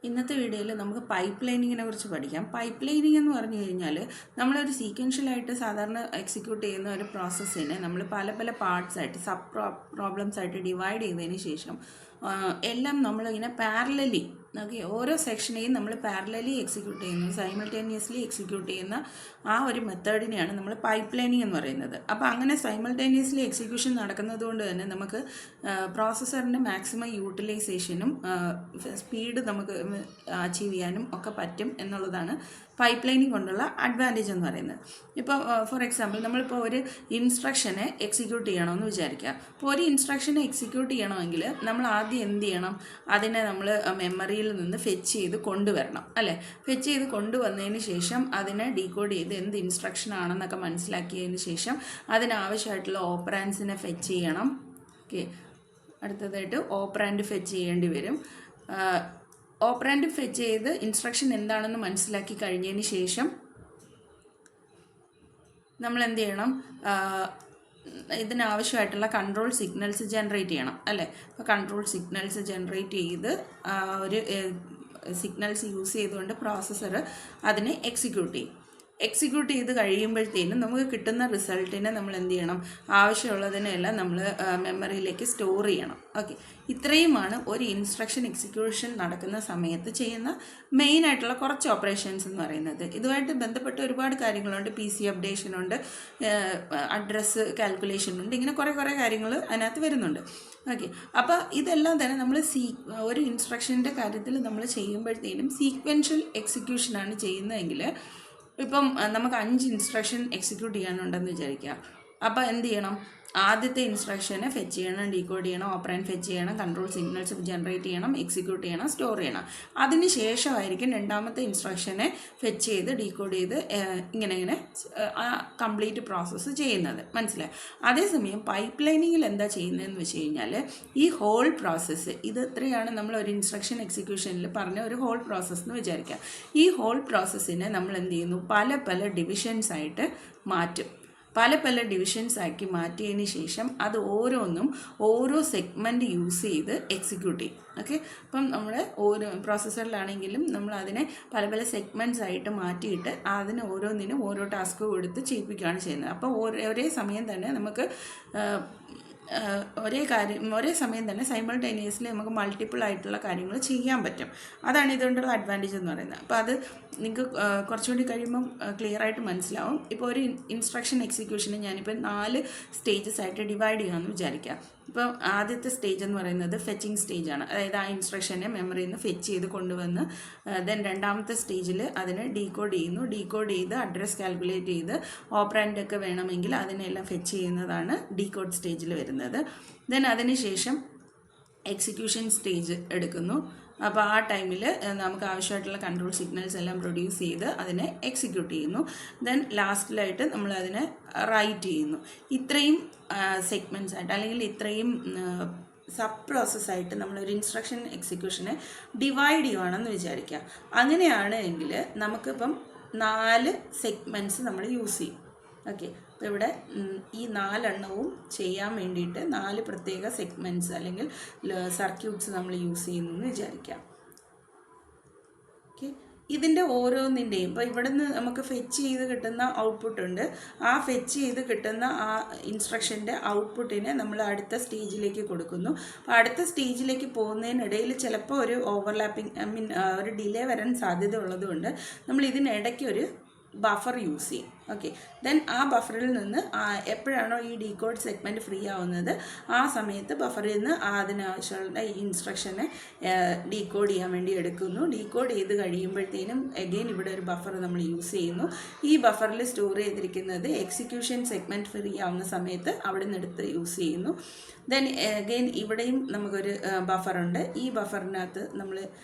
ഇന്നത്തെ വീഡിയോയിൽ നമുക്ക് പൈപ്പ് ലൈനിങ്ങിനെ കുറിച്ച് പഠിക്കാം. പൈപ്പ് ലൈനിങ് എന്ന് പറഞ്ഞു കഴിഞ്ഞാൽ നമ്മളൊരു സീക്വൻഷ്യലായിട്ട് സാധാരണ എക്സിക്യൂട്ട് ചെയ്യുന്ന ഒരു പ്രോസസ്സിനെ നമ്മൾ പല പല പാർട്സ് ആയിട്ട് പ്രോബ്ലംസ് ആയിട്ട് ഡിവൈഡ് ചെയ്തതിന് ശേഷം എല്ലാം നമ്മളിങ്ങനെ പാരലലി ഓരോ സെക്ഷനെയും നമ്മൾ പാരലലി എക്സിക്യൂട്ട് ചെയ്യുന്നു, സൈമൾട്ടേനിയസ്ലി എക്സിക്യൂട്ട് ചെയ്യുന്ന ആ ഒരു മെത്തേഡിനെയാണ് നമ്മൾ പൈപ്പ് ലൈനിങ് എന്ന് പറയുന്നത്. അപ്പോൾ അങ്ങനെ സൈമൾട്ടേനിയസ്ലി എക്സിക്യൂഷൻ നടക്കുന്നത് കൊണ്ട് തന്നെ നമുക്ക് പ്രോസസ്സറിൻ്റെ മാക്സിമം യൂട്ടിലൈസേഷനും സ്പീഡ് നമുക്ക് അച്ചീവ് ചെയ്യാനും ഒക്കെ പറ്റും എന്നുള്ളതാണ് പൈപ്പ് ലൈനിങ് കൊണ്ടുള്ള അഡ്വാൻറ്റേജ് എന്ന് പറയുന്നത്. ഇപ്പോൾ ഫോർ എക്സാമ്പിൾ നമ്മളിപ്പോൾ ഒരു ഇൻസ്ട്രക്ഷനെ എക്സിക്യൂട്ട് ചെയ്യണമെന്ന് വിചാരിക്കുക. അപ്പോൾ ഒരു ഇൻസ്ട്രക്ഷനെ എക്സിക്യൂട്ട് ചെയ്യണമെങ്കിൽ നമ്മൾ ആദ്യം എന്ത് ചെയ്യണം? അതിനെ നമ്മൾ മെമ്മറിയിൽ നിന്ന് ഫെച്ച് ചെയ്ത് കൊണ്ടുവരണം, അല്ലേ? ഫെച്ച് ചെയ്ത് കൊണ്ടുവന്നതിന് ശേഷം അതിനെ ഡീകോഡ് ചെയ്ത് എന്ത് ഇൻസ്ട്രക്ഷൻ ആണെന്നൊക്കെ മനസ്സിലാക്കിയതിന് ശേഷം അതിനാവശ്യമായിട്ടുള്ള ഓപ്പറാൻസിനെ ഫെച്ച് ചെയ്യണം. ഓക്കെ, അടുത്തതായിട്ട് ഓപ്പറാൻഡ് ഫെച്ച് ചെയ്യേണ്ടി വരും. ഓപ്പറാൻഡ് ഫെച്ച് ചെയ്ത് ഇൻസ്ട്രക്ഷൻ എന്താണെന്ന് മനസ്സിലാക്കി കഴിഞ്ഞതിന് ശേഷം നമ്മൾ എന്ത് ചെയ്യണം? ഇതിനാവശ്യമായിട്ടുള്ള കൺട്രോൾ സിഗ്നൽസ് ജനറേറ്റ് ചെയ്യണം, അല്ലേ? അപ്പോൾ കൺട്രോൾ സിഗ്നൽസ് ജനറേറ്റ് ചെയ്ത് ഒരു സിഗ്നൽസ് യൂസ് ചെയ്തുകൊണ്ട് പ്രോസസ്സർ അതിനെ എക്സിക്യൂട്ട് ചെയ്ത് കഴിയുമ്പോഴത്തേനും നമുക്ക് കിട്ടുന്ന റിസൾട്ടിനെ നമ്മൾ എന്ത് ചെയ്യണം? ആവശ്യമുള്ളതിനെല്ലാം നമ്മൾ മെമ്മറിയിലേക്ക് സ്റ്റോർ ചെയ്യണം. ഓക്കെ, ഇത്രയുമാണ് ഒരു ഇൻസ്ട്രക്ഷൻ എക്സിക്യൂഷൻ നടക്കുന്ന സമയത്ത് ചെയ്യുന്ന മെയിനായിട്ടുള്ള കുറച്ച് ഓപ്പറേഷൻസ് എന്ന് പറയുന്നത്. ഇതുമായിട്ട് ബന്ധപ്പെട്ട് ഒരുപാട് കാര്യങ്ങളുണ്ട്. PC അപ്ഡേഷനുണ്ട്, അഡ്രസ്സ് കാൽക്കുലേഷനുണ്ട്, ഇങ്ങനെ കുറേ കാര്യങ്ങൾ അതിനകത്ത് വരുന്നുണ്ട്. ഓക്കെ, അപ്പോൾ ഇതെല്ലാം തന്നെ നമ്മൾ ഒരു ഇൻസ്ട്രക്ഷൻ്റെ കാര്യത്തിൽ നമ്മൾ ചെയ്യുമ്പോഴത്തേനും സീക്വൻഷ്യൽ എക്സിക്യൂഷനാണ് ചെയ്യുന്നതെങ്കിൽ ഇപ്പം നമുക്ക് 5 ഇൻസ്ട്രക്ഷൻ എക്സിക്യൂട്ട് ചെയ്യാനുണ്ടെന്ന് വിചാരിക്കുക. അപ്പോൾ എന്ത് ചെയ്യണം? ആദ്യത്തെ ഇൻസ്ട്രക്ഷനെ ഫെച്ച് ചെയ്യണം, ഡീകോഡ് ചെയ്യണം, ഓപ്പറാൻഡ് ഫെച്ച് ചെയ്യണം, കൺട്രോൾ സിഗ്നൽസ് ജനറേറ്റ് ചെയ്യണം, എക്സിക്യൂട്ട് ചെയ്യണം, സ്റ്റോർ ചെയ്യണം. അതിന് ശേഷമായിരിക്കും രണ്ടാമത്തെ ഇൻസ്ട്രക്ഷനെ ഫെച്ച് ചെയ്ത് ഡീകോഡ് ചെയ്ത് ഇങ്ങനെ ആ കംപ്ലീറ്റ് പ്രോസസ്സ് ചെയ്യുന്നത്. മനസ്സിലായി? അതേസമയം പൈപ്പ് ലൈനിങ്ങിൽ എന്താ ചെയ്യുന്നതെന്ന് വെച്ച് കഴിഞ്ഞാൽ ഈ ഹോൾ പ്രോസസ്സ്, ഇത് ഇത്രയാണ് നമ്മൾ ഒരു ഇൻസ്ട്രക്ഷൻ എക്സിക്യൂഷനിൽ പറഞ്ഞ ഒരു ഹോൾ പ്രോസസ്സ് എന്ന് വിചാരിക്കാം. ഈ ഹോൾ പ്രോസസ്സിനെ നമ്മൾ എന്ത് ചെയ്യുന്നു? പല ഡിവിഷൻസ് ആയിട്ട് മാറ്റും. പല ഡിവിഷൻസ് ആക്കി മാറ്റിയതിന് ശേഷം അത് ഓരോന്നും ഓരോ സെഗ്മെൻറ്റ് യൂസ് ചെയ്ത് എക്സിക്യൂട്ട് ചെയ്യും. ഓക്കെ, അപ്പം നമ്മുടെ ഓരോ പ്രോസസ്സറിലാണെങ്കിലും നമ്മൾ അതിനെ പല സെഗ്മെൻറ്റ്സ് ആയിട്ട് മാറ്റിയിട്ട് അതിന് ഓരോന്നിനും ഓരോ ടാസ്ക് കൊടുത്ത് ചെയ്യിപ്പിക്കുകയാണ് ചെയ്യുന്നത്. അപ്പോൾ ഒരേ സമയം തന്നെ നമുക്ക് ഒരേ സമയം തന്നെ സൈമൾട്ടേനിയസ്ലി നമുക്ക് മൾട്ടിപ്പിൾ ആയിട്ടുള്ള കാര്യങ്ങൾ ചെയ്യാൻ പറ്റും. അതാണ് ഇതുകൊണ്ടുള്ള അഡ്വാൻറ്റേജ് എന്ന് പറയുന്നത്. അപ്പോൾ അത് നിങ്ങൾക്ക് കുറച്ചുകൂടി കഴിയുമ്പം ക്ലിയർ ആയിട്ട് മനസ്സിലാവും. ഇപ്പോൾ ഒരു ഇൻസ്ട്രക്ഷൻ എക്സിക്യൂഷന് ഞാനിപ്പോൾ 4 സ്റ്റേജസ് ആയിട്ട് ഡിവൈഡ് ചെയ്യാമെന്ന് വിചാരിക്കാം. ഇപ്പോൾ ആദ്യത്തെ സ്റ്റേജ് എന്ന് പറയുന്നത് ഫെച്ചിങ് സ്റ്റേജാണ്. അതായത് ആ ഇൻസ്ട്രക്ഷനെ മെമ്മറിയിൽ നിന്ന് ഫെച്ച് ചെയ്ത് കൊണ്ടുവന്ന് ദെൻ രണ്ടാമത്തെ സ്റ്റേജിൽ അതിനെ ഡീകോഡ് ചെയ്ത് അഡ്രസ് കാൽക്കുലേറ്റ് ചെയ്ത് ഓപ്പറാൻഡൊക്കെ വേണമെങ്കിൽ അതിനെല്ലാം ഫെച്ച് ചെയ്യുന്നതാണ് ഡീകോഡ് സ്റ്റേജിൽ വരുന്നത്. ദെൻ അതിനുശേഷം എക്സിക്യൂഷൻ സ്റ്റേജ് എടുക്കുന്നു. അപ്പോൾ ആ ടൈമിൽ നമുക്ക് ആവശ്യമായിട്ടുള്ള കൺട്രോൾ സിഗ്നൽസ് എല്ലാം പ്രൊഡ്യൂസ് ചെയ്ത് അതിനെ എക്സിക്യൂട്ട് ചെയ്യുന്നു. ദെൻ ലാസ്റ്റിലായിട്ട് നമ്മൾ അതിനെ റൈറ്റ് ചെയ്യുന്നു. ഇത്രയും സെഗ്മെൻറ്റ്സ് ആയിട്ട് അല്ലെങ്കിൽ ഇത്രയും സബ് പ്രോസസ്സായിട്ട് നമ്മളൊരു ഇൻസ്ട്രക്ഷൻ എക്സിക്യൂഷനെ ഡിവൈഡ് ചെയ്യുകയാണെന്ന് വിചാരിക്കുക. അങ്ങനെയാണ് എങ്കിൽ നമുക്കിപ്പം 4 സെഗ്മെൻറ്റ്സ് നമ്മൾ യൂസ് ചെയ്യും. ഓക്കെ, അപ്പോൾ ഇവിടെ ഈ 4 എണ്ണവും ചെയ്യാൻ വേണ്ടിയിട്ട് 4 പ്രത്യേക സെഗ്മെൻറ്റ്സ് അല്ലെങ്കിൽ സർക്യൂട്ട്സ് നമ്മൾ യൂസ് ചെയ്യുന്നു എന്ന് വിചാരിക്കാം. ഓക്കെ, ഇതിൻ്റെ ഓരോന്നിൻ്റെയും ഇപ്പോൾ ഇവിടെ നിന്ന് നമുക്ക് ഫെച്ച് ചെയ്ത് കിട്ടുന്ന ഔട്ട്പുട്ട് ഉണ്ട്. ആ ഫെച്ച് ചെയ്ത് കിട്ടുന്ന ആ ഇൻസ്ട്രക്ഷൻ്റെ ഔട്ട്പുട്ടിനെ നമ്മൾ അടുത്ത സ്റ്റേജിലേക്ക് കൊടുക്കുന്നു. അപ്പോൾ അടുത്ത സ്റ്റേജിലേക്ക് പോകുന്നതിനിടയിൽ ചിലപ്പോൾ ഒരു ഓവർലാപ്പിംഗ് ഒരു ഡിലേ വരാൻ സാധ്യത ഉള്ളതുകൊണ്ട് നമ്മൾ ഇതിനിടയ്ക്ക് ഒരു ബഫർ യൂസ് ചെയ്യും. ഓക്കെ, ദെൻ ആ ബഫറിൽ നിന്ന് എപ്പോഴാണോ ഈ ഡീകോഡ് സെഗ്മെൻറ്റ് ഫ്രീ ആവുന്നത് ആ സമയത്ത് ബഫറിൽ നിന്ന് അതിനാവശ്യമുള്ള ഈ ഇൻസ്ട്രക്ഷനെ ഡീകോഡ് ചെയ്യാൻ വേണ്ടി എടുക്കുന്നു. ഡീകോഡ് ചെയ്ത് കഴിയുമ്പോഴത്തേനും അഗെയിൻ ഇവിടെ ഒരു ബഫർ നമ്മൾ യൂസ് ചെയ്യുന്നു. ഈ ബഫറിൽ സ്റ്റോർ ചെയ്തിരിക്കുന്നത് എക്സിക്യൂഷൻ സെഗ്മെൻറ്റ് ഫ്രീ ആവുന്ന സമയത്ത് അവിടെ നിന്ന് എടുത്ത് യൂസ് ചെയ്യുന്നു. ദെൻ അഗെയിൻ ഇവിടെയും നമുക്കൊരു ബഫറുണ്ട്. ഈ ബഫറിനകത്ത് നമ്മൾ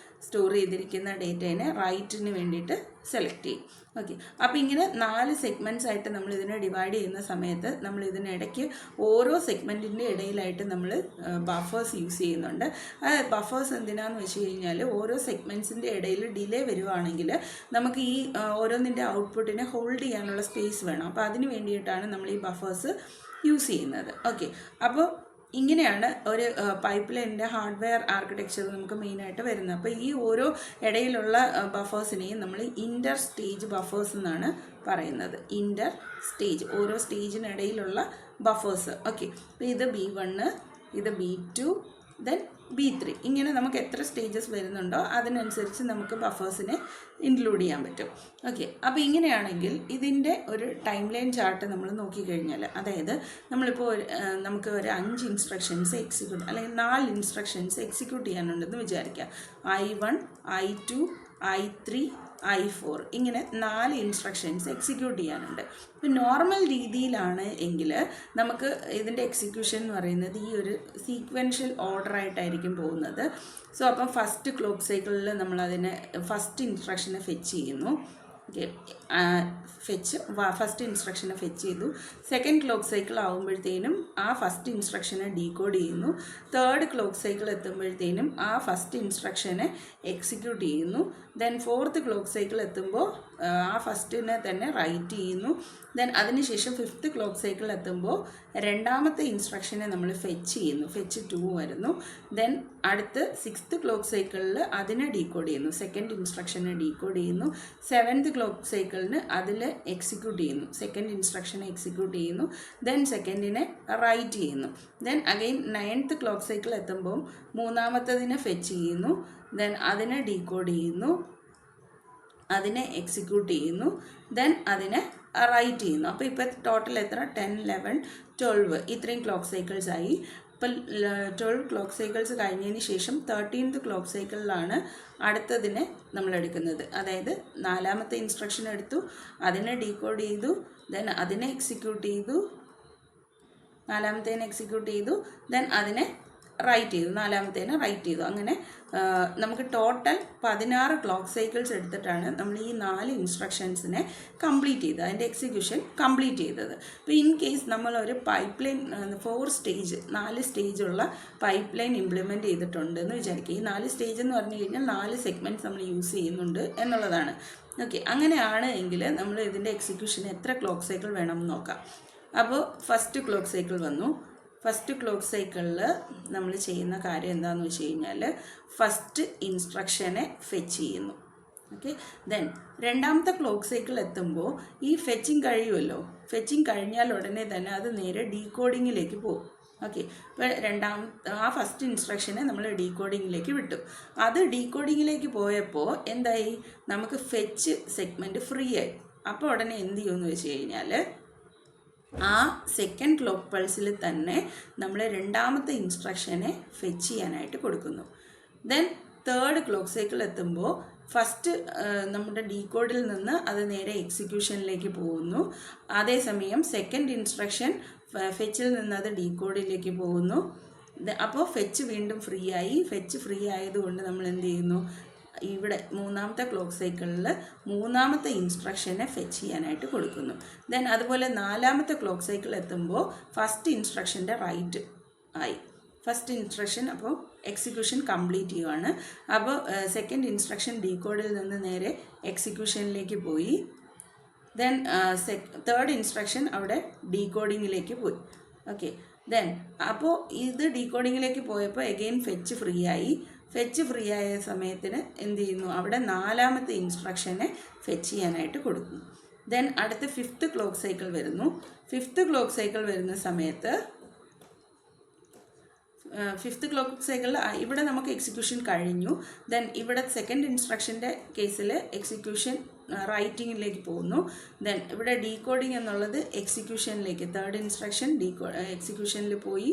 സ്റ്റോർ ചെയ്തിരിക്കുന്ന ഡേറ്റേനെ റൈറ്റിന് വേണ്ടിയിട്ട് സെലക്ട് ചെയ്യും. ഓക്കെ, അപ്പോൾ ഇങ്ങനെ 4 സെഗ്മെൻറ്റ്സ് ആയിട്ട് നമ്മൾ ഇതിനെ ഡിവൈഡ് ചെയ്യുന്ന സമയത്ത് നമ്മൾ ഇതിനിടയ്ക്ക് ഓരോ സെഗ്മെൻറ്റിൻ്റെ ഇടയിലായിട്ട് നമ്മൾ ബഫേഴ്സ് യൂസ് ചെയ്യുന്നുണ്ട്. അത് ബഫേഴ്സ് എന്തിനാന്ന് വെച്ച് കഴിഞ്ഞാൽ ഓരോ സെഗ്മെൻറ്റ്സിൻ്റെ ഇടയിൽ ഡിലേ വരുവാണെങ്കിൽ നമുക്ക് ഈ ഓരോന്നിൻ്റെ ഔട്ട്പുട്ടിനെ ഹോൾഡ് ചെയ്യാനുള്ള സ്പേസ് വേണം. അപ്പോൾ അതിന് വേണ്ടിയിട്ടാണ് നമ്മൾ ഈ ബഫേഴ്സ് യൂസ് ചെയ്യുന്നത്. ഓക്കെ, അപ്പോൾ ഇങ്ങനെയാണ് ഒരു പൈപ്പ് ലൈനിൻ്റെ ഹാർഡ്വെയർ ആർക്കിടെക്ചർ നമുക്ക് മെയിനായിട്ട് വരുന്നത്. അപ്പോൾ ഈ ഓരോ ഇടയിലുള്ള ബഫേഴ്സിനെയും നമ്മൾ ഇൻ്റർ സ്റ്റേജ് ബഫേഴ്സ് എന്നാണ് പറയുന്നത്. ഇൻ്റർ സ്റ്റേജ്, ഓരോ സ്റ്റേജിനിടയിലുള്ള ബഫേഴ്സ്. ഓക്കെ, അപ്പോൾ ഇത് B1, ഇത് B2, ദെൻ B3, ഇങ്ങനെ നമുക്ക് എത്ര സ്റ്റേജസ് വരുന്നുണ്ടോ അതിനനുസരിച്ച് നമുക്ക് ബഫേഴ്സിനെ ഇൻക്ലൂഡ് ചെയ്യാൻ പറ്റും. ഓക്കെ, അപ്പോൾ ഇങ്ങനെയാണെങ്കിൽ ഇതിൻ്റെ ഒരു ടൈം ലൈൻ ചാർട്ട് നമ്മൾ നോക്കിക്കഴിഞ്ഞാൽ, അതായത് നമ്മളിപ്പോൾ നമുക്ക് ഒരു 5 ഇൻസ്ട്രക്ഷൻസ് എക്സിക്യൂട്ട് അല്ലെങ്കിൽ 4 ഇൻസ്ട്രക്ഷൻസ് എക്സിക്യൂട്ട് ചെയ്യാനുണ്ടെന്ന് വിചാരിക്കുക. I1, I2, I3, I4 ഇങ്ങനെ 4 ഇൻസ്ട്രക്ഷൻസ് എക്സിക്യൂട്ട് ചെയ്യാനുണ്ട്. ഇപ്പം നോർമൽ രീതിയിലാണ് എങ്കിൽ നമുക്ക് ഇതിൻ്റെ എക്സിക്യൂഷൻ എന്ന് പറയുന്നത് ഈ ഒരു സീക്വൻഷ്യൽ ഓർഡറായിട്ടായിരിക്കും പോകുന്നത്. സോ അപ്പം ഫസ്റ്റ് ക്ലോക്ക് സൈക്കിളിൽ നമ്മളതിനെ ഫസ്റ്റ് ഇൻസ്ട്രക്ഷനെ ഫെച്ച് ചെയ്യുന്നു. ഓക്കെ, ഫസ്റ്റ് ഇൻസ്ട്രക്ഷനെ ഫെച്ച് ചെയ്തു. സെക്കൻഡ് ക്ലോക്ക് സൈക്കിൾ ആകുമ്പോഴത്തേനും ആ ഫസ്റ്റ് ഇൻസ്ട്രക്ഷനെ ഡീകോഡ് ചെയ്യുന്നു. തേർഡ് ക്ലോക്ക് സൈക്കിൾ എത്തുമ്പോഴത്തേനും ആ ഫസ്റ്റ് ഇൻസ്ട്രക്ഷനെ എക്സിക്യൂട്ട് ചെയ്യുന്നു. ദെൻ ഫോർത്ത് ക്ലോക്ക് സൈക്കിൾ എത്തുമ്പോൾ ആ ഫസ്റ്റിനെ തന്നെ റൈറ്റ് ചെയ്യുന്നു. ദെൻ അതിനുശേഷം ഫിഫ്ത്ത് ക്ലോക്ക് സൈക്കിൾ എത്തുമ്പോൾ രണ്ടാമത്തെ ഇൻസ്ട്രക്ഷനെ നമ്മൾ ഫെച്ച് ചെയ്യുന്നു, ഫെച്ച് 2 വരുന്നു. ദെൻ അടുത്ത് സിക്സ്ത് ക്ലോക്ക് സൈക്കിളിൽ അതിനെ ഡീകോഡ് ചെയ്യുന്നു, സെക്കൻഡ് ഇൻസ്ട്രക്ഷനെ ഡീകോഡ് ചെയ്യുന്നു. സെവൻത്ത് ക്ലോക്ക് സൈക്കിളിന് അതിൽ എക്സിക്യൂട്ട് ചെയ്യുന്നു, സെക്കൻഡ് ഇൻസ്ട്രക്ഷനെ എക്സിക്യൂട്ട് ചെയ്യുന്നു. ദെൻ സെക്കൻഡിനെ റൈറ്റ് ചെയ്യുന്നു. Then again 9th clock cycle എത്തുമ്പോൾ മൂന്നാമത്തതിനെ ഫെച്ച് ചെയ്യുന്നു. ദെൻ അതിനെ ഡീകോഡ് ചെയ്യുന്നു, അതിനെ എക്സിക്യൂട്ട് ചെയ്യുന്നു. ദെൻ അതിനെ റൈറ്റ് ചെയ്യുന്നു. അപ്പോൾ ഇപ്പോൾ ടോട്ടൽ എത്ര? 10, 11, 12 ഇത്രയും ക്ലോക്ക് സൈക്കിൾസ് ആയി. ഇപ്പം 12 ക്ലോക്ക് സൈക്കിൾസ് കഴിഞ്ഞതിന് ശേഷം 13th ക്ലോക്ക് സൈക്കിളിലാണ് അടുത്തതിനെ നമ്മൾ എടുക്കുന്നത്. അതായത് 4ാമത്തെ ഇൻസ്ട്രക്ഷൻ എടുത്തു, അതിനെ ഡീകോഡ് ചെയ്തു, ദെൻ അതിനെ എക്സിക്യൂട്ട് ചെയ്തു, 4ാമത്തേനെ എക്സിക്യൂട്ട് ചെയ്തു, ദെൻ അതിനെ റൈറ്റ് ചെയ്തു, 4ാമത്തേനെ റൈറ്റ് ചെയ്തു. അങ്ങനെ നമുക്ക് ടോട്ടൽ 16 ക്ലോക്ക് സൈക്കിൾസ് എടുത്തിട്ടാണ് നമ്മൾ ഈ 4 ഇൻസ്ട്രക്ഷൻസിനെ കംപ്ലീറ്റ് ചെയ്തത്, അതിൻ്റെ എക്സിക്യൂഷൻ കംപ്ലീറ്റ് ചെയ്തത്. അപ്പോൾ ഇൻ കേസ് നമ്മളൊരു പൈപ്പ് ലൈൻ 4 സ്റ്റേജുള്ള പൈപ്പ് ലൈൻ ഇംപ്ലിമെൻറ്റ് ചെയ്തിട്ടുണ്ടെന്ന് വിചാരിക്കുക. ഈ 4 സ്റ്റേജ് എന്ന് പറഞ്ഞു കഴിഞ്ഞാൽ 4 സെഗ്മെൻറ്റ്സ് നമ്മൾ യൂസ് ചെയ്യുന്നുണ്ട് എന്നുള്ളതാണ്. ഓക്കെ, അങ്ങനെയാണ് എങ്കിൽ നമ്മൾ ഇതിൻ്റെ എക്സിക്യൂഷൻ എത്ര ക്ലോക്ക് സൈക്കിൾ വേണമെന്ന് നോക്കാം. അപ്പോൾ ഫസ്റ്റ് ക്ലോക്ക് സൈക്കിൾ വന്നു. ഫസ്റ്റ് ക്ലോക്ക് സൈക്കിളിൽ നമ്മൾ ചെയ്യുന്ന കാര്യം എന്താണെന്ന് വെച്ച് കഴിഞ്ഞാൽ ഫസ്റ്റ് ഇൻസ്ട്രക്ഷനെ ഫെച്ച് ചെയ്യുന്നു. ഓക്കെ, ദെൻ രണ്ടാമത്തെ ക്ലോക്ക് സൈക്കിൾ എത്തുമ്പോൾ ഈ ഫെച്ചിങ് കഴിയുമല്ലോ, ഫെച്ചിങ് കഴിഞ്ഞാൽ ഉടനെ തന്നെ അത് നേരെ ഡീകോഡിങ്ങിലേക്ക് പോകും. ഓക്കെ, ഇപ്പോൾ ആ ഫസ്റ്റ് ഇൻസ്ട്രക്ഷനെ നമ്മൾ ഡീകോഡിങ്ങിലേക്ക് വിട്ടു. അത് ഡീകോഡിങ്ങിലേക്ക് പോയപ്പോൾ എന്തായി? നമുക്ക് ഫെച്ച് സെഗ്മെൻറ്റ് ഫ്രീ ആയി. അപ്പോൾ ഉടനെ എന്ത് ചെയ്യുമെന്ന് വെച്ച് കഴിഞ്ഞാൽ ആ സെക്കൻഡ് ക്ലോക്ക് പൾസിൽ തന്നെ നമ്മൾ രണ്ടാമത്തെ ഇൻസ്ട്രക്ഷനെ ഫെച്ച് ചെയ്യാനായിട്ട് കൊടുക്കുന്നു. ദെൻ തേർഡ് ക്ലോക്ക് സൈക്കിൾ എത്തുമ്പോൾ ഫസ്റ്റ് നമ്മുടെ ഡീകോഡിൽ നിന്ന് അത് നേരെ എക്സിക്യൂഷനിലേക്ക് പോകുന്നു. അതേസമയം സെക്കൻഡ് ഇൻസ്ട്രക്ഷൻ ഫെച്ചിൽ നിന്ന് അത് ഡീകോഡിലേക്ക് പോകുന്നു. അപ്പോൾ ഫെച്ച് വീണ്ടും ഫ്രീ ആയി. ഫെച്ച് ഫ്രീ ആയതുകൊണ്ട് നമ്മൾ എന്ത് ചെയ്യുന്നു? ഇവിടെ 3ാമത്തെ ക്ലോക്ക് സൈക്കിളിൽ 3ാമത്തെ ഇൻസ്ട്രക്ഷനെ ഫെച്ച് ചെയ്യാനായിട്ട് കൊടുക്കുന്നു. ദെൻ അതുപോലെ 4ാമത്തെ ക്ലോക്ക് സൈക്കിൾ എത്തുമ്പോൾ ഫസ്റ്റ് ഇൻസ്ട്രക്ഷൻ്റെ റൈറ്റ് ആയി. ഫസ്റ്റ് ഇൻസ്ട്രക്ഷൻ അപ്പോൾ എക്സിക്യൂഷൻ കംപ്ലീറ്റ് ചെയ്യുവാണ്. അപ്പോൾ സെക്കൻഡ് ഇൻസ്ട്രക്ഷൻ ഡീകോഡിൽ നിന്ന് നേരെ എക്സിക്യൂഷനിലേക്ക് പോയി. ദെൻ തേർഡ് ഇൻസ്ട്രക്ഷൻ അവിടെ ഡീകോഡിങ്ങിലേക്ക് പോയി. ഓക്കെ, ദെൻ അപ്പോൾ ഇത് ഡീകോഡിങ്ങിലേക്ക് പോയപ്പോൾ എഗെയിൻ ഫെച്ച് ഫ്രീ ആയി. ഫെച്ച് ഫ്രീ ആയ സമയത്തിന് എന്ത് ചെയ്യുന്നു? അവിടെ 4ാമത്തെ ഇൻസ്ട്രക്ഷനെ ഫെച്ച് ചെയ്യാനായിട്ട് കൊടുക്കുന്നു. ദെൻ അടുത്ത് 5th ക്ലോക്ക് സൈക്കിൾ വരുന്നു. 5th ക്ലോക്ക് സൈക്കിൾ വരുന്ന സമയത്ത് 5th ക്ലോക്ക് സൈക്കിളിൽ ഇവിടെ നമുക്ക് എക്സിക്യൂഷൻ കഴിഞ്ഞു. ദെൻ ഇവിടെ സെക്കൻഡ് ഇൻസ്ട്രക്ഷൻ്റെ കേസിൽ എക്സിക്യൂഷൻ റൈറ്റിങ്ങിലേക്ക് പോകുന്നു. ദെൻ ഇവിടെ ഡീകോഡിങ് എന്നുള്ളത് എക്സിക്യൂഷനിലേക്ക്, തേർഡ് ഇൻസ്ട്രക്ഷൻ എക്സിക്യൂഷനിൽ പോയി.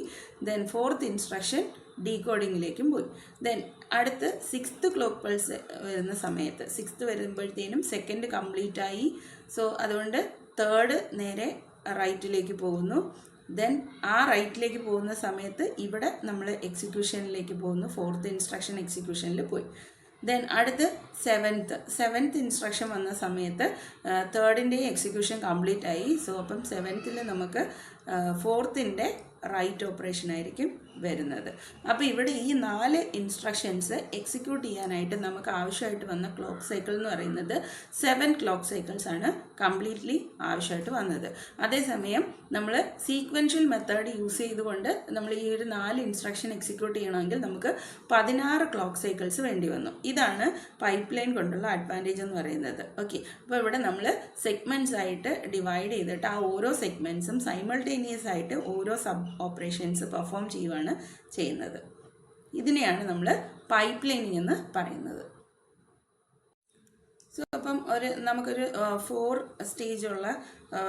ദെൻ ഫോർത്ത് ഇൻസ്ട്രക്ഷൻ ഡീകോഡിങ്ങിലേക്കും പോയി. ദെൻ അടുത്ത് 6th ക്ലോക്ക് പൾസ് വരുന്ന സമയത്ത് 6th വരുമ്പോഴത്തേനും സെക്കൻഡ് കംപ്ലീറ്റ് ആയി. സോ അതുകൊണ്ട് തേർഡ് നേരെ റൈറ്റിലേക്ക് പോകുന്നു. ദെൻ ആ റൈറ്റിലേക്ക് പോകുന്ന സമയത്ത് ഇവിടെ നമ്മൾ എക്സിക്യൂഷനിലേക്ക് പോകുന്നു. ഫോർത്ത് ഇൻസ്ട്രക്ഷൻ എക്സിക്യൂഷനിൽ പോയി. ദെൻ അടുത്ത് 7th ഇൻസ്ട്രക്ഷൻ വന്ന സമയത്ത് തേർഡിൻ്റെയും എക്സിക്യൂഷൻ കംപ്ലീറ്റ് ആയി. സോ അപ്പം 7th നമുക്ക് 4th റൈറ്റ് ഓപ്പറേഷൻ ആയിരിക്കും വരുന്നത്. അപ്പോൾ ഇവിടെ ഈ 4 ഇൻസ്ട്രക്ഷൻസ് എക്സിക്യൂട്ട് ചെയ്യാനായിട്ട് നമുക്ക് ആവശ്യമായിട്ട് വന്ന ക്ലോക്ക് സൈക്കിൾ എന്ന് പറയുന്നത് 7 ക്ലോക്ക് സൈക്കിൾസ് ആണ് കംപ്ലീറ്റ്ലി ആവശ്യമായിട്ട് വന്നത്. അതേസമയം നമ്മൾ സീക്വൻഷ്യൽ മെത്തേഡ് യൂസ് ചെയ്തുകൊണ്ട് നമ്മൾ ഈ ഒരു 4 ഇൻസ്ട്രക്ഷൻ എക്സിക്യൂട്ട് ചെയ്യണമെങ്കിൽ നമുക്ക് 16 ക്ലോക്ക് സൈക്കിൾസ് വേണ്ടി വന്നു. ഇതാണ് പൈപ്പ് ലൈൻ കൊണ്ടുള്ള അഡ്വാൻറ്റേജ് എന്ന് പറയുന്നത്. ഓക്കെ, അപ്പോൾ ഇവിടെ നമ്മൾ സെഗ്മെൻറ്റ്സ് ആയിട്ട് ഡിവൈഡ് ചെയ്തിട്ട് ആ ഓരോ സെഗ്മെൻറ്റ്സും സൈമൾട്ടേനിയസ് ആയിട്ട് ഓരോ സബ് ഓപ്പറേഷൻസ് പെർഫോം ചെയ്യുകയാണ് ചെയ്യുന്നത്. ഇതിനെയാണ് നമ്മൾ പൈപ്പ് ലൈനിങ് എന്ന് പറയുന്നത്. സോ അപ്പം നമുക്കൊരു 4 സ്റ്റേജുള്ള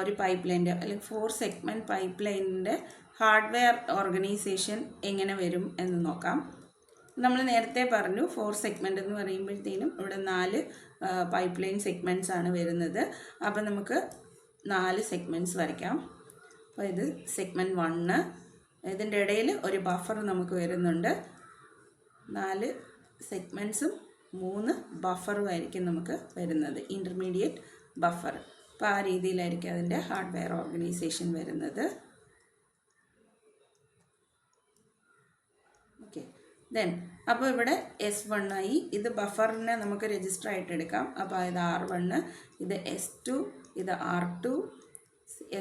ഒരു പൈപ്പ് ലൈൻ്റെ അല്ലെങ്കിൽ 4 സെഗ്മെൻറ്റ് പൈപ്പ് ലൈനിൻ്റെ ഹാർഡ്വെയർ ഓർഗനൈസേഷൻ എങ്ങനെ വരും എന്ന് നോക്കാം. നമ്മൾ നേരത്തെ പറഞ്ഞു 4 സെഗ്മെൻറ്റ് എന്ന് പറയുമ്പോഴത്തേനും ഇവിടെ 4 പൈപ്പ് ലൈൻ സെഗ്മെൻറ്റ്സ് ആണ് വരുന്നത്. അപ്പം നമുക്ക് 4 സെഗ്മെൻറ്റ്സ് വരയ്ക്കാം. അപ്പോൾ ഇത് സെഗ്മെൻറ്റ് 1, ഇതിൻ്റെ ഇടയിൽ ഒരു ബഫർ നമുക്ക് വരുന്നുണ്ട്. 4 സെഗ്മെൻറ്റ്സും 3 ബഫറുമായിരിക്കും നമുക്ക് വരുന്നത്, ഇൻ്റർമീഡിയറ്റ് ബഫർ. അപ്പോൾ ആ രീതിയിലായിരിക്കും അതിൻ്റെ ഹാർഡ്വെയർ ഓർഗനൈസേഷൻ വരുന്നത്. ഓക്കെ, ദെൻ അപ്പോൾ ഇവിടെ S1 ആയി. ഇത് ബഫറിനെ നമുക്ക് രജിസ്റ്റർ ആയിട്ട് എടുക്കാം. അപ്പോൾ ഇത് R1, ഇത് S2, ഇത് R2,